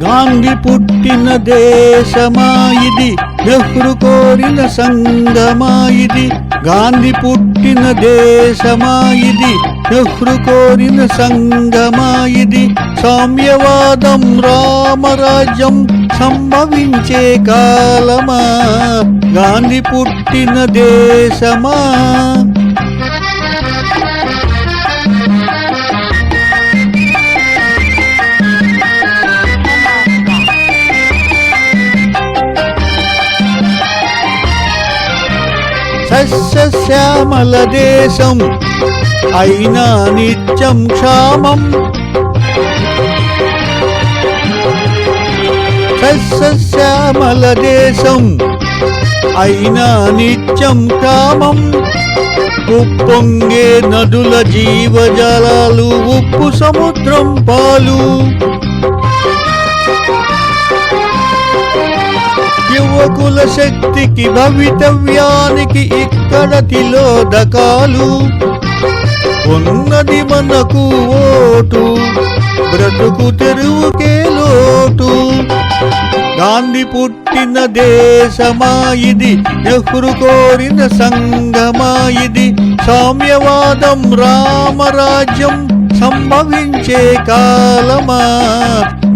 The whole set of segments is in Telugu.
గాంధీ పుట్టిన దేశమా ఇది, నెహ్రూ కోరిన సంగమా ఇది. గాంధీ పుట్టిన దేశమా ఇది, నెహ్రూ కోరిన సంగమా ఇది. సామ్యవాదం రామరాజ్యం సంభవించే కాలమా, గాంధీ పుట్టిన దేశమా. సస్యశ్యామల దేశం అయినా నిత్యం క్షామం, సస్యశ్యామల దేశం అయినా నిత్యం క్షామం. ఉప్పొంగే నదుల జీవజాలాలు ఉప్పు సముద్రం పాలు. యువకుల శక్తికి భవితవ్యానికి ఇక్కడ తిలోదకాలు. ఉన్నది మనకు ఓటు, బ్రతుకు తెరువుకే లోటు. గాంధీ పుట్టిన దేశమా ఇది, నెహ్రూ కోరిన సంగమా ఇది. సామ్యవాదం రామరాజ్యం సంభవించే కాలమా,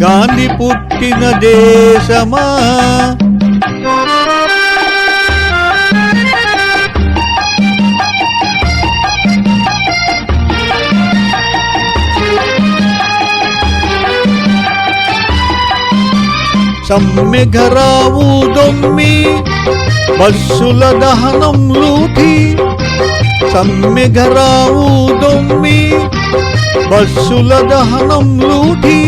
గాంధీ పుట్టిన దేశమా. సమ్మెఘరావు దొమ్మి బస్సుల దహనం లూటి. సమ్మెఘరావు దొమ్మి బస్సుల దహనం లూటి.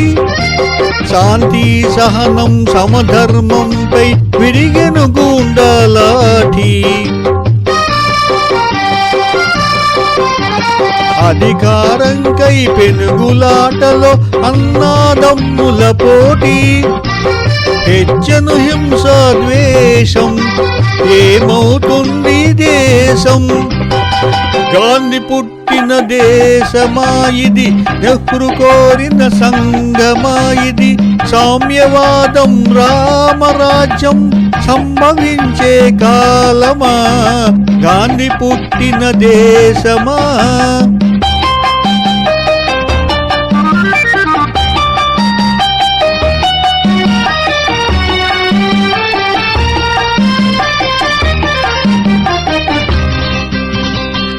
శాంతి సహనం సమధర్మంపై విరిగెను గూండాలాఠీ. అధికారంకై పెనుగులాటలో అన్నాదమ్ముల పోటీ. హెచ్చను హింస ద్వేషం, ఏమవుతుంది దేశం. గాంధీ పుట్టిన దేశమా ఇది, నెహ్రూ కోరిన సంగమా ఇది. సామ్యవాదం రామరాజ్యం సంభవించే కాలమా, గాంధీ పుట్టిన దేశమా.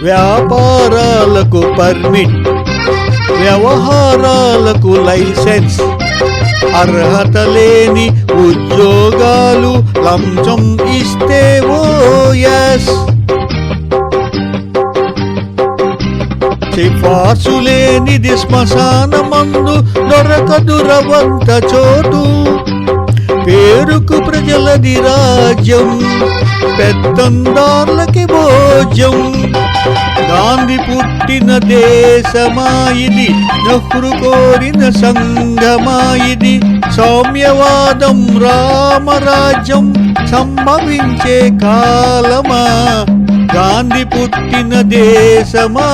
వ్యాపారాలకు పర్మిట్, వ్యవహారాలకు లైసెన్స్. అర్హత లేని ఉద్యోగాలు లంచం ఇస్తే ఓఎస్. సిఫార్సు లేనిది శ్మశాన మందు, దొరకదు రవంత చోటు. పేరుకు ప్రజలది రాజ్యం, పెత్తందార్లకి భోజ్యం. గాంధీ పుట్టిన దేశమా ఇది, నెహ్రూ కోరిన సంగమా ఇది. సౌమ్యవాదం రామరాజ్యం సంభవించే కాలమా, గాంధీ పుట్టిన దేశమా.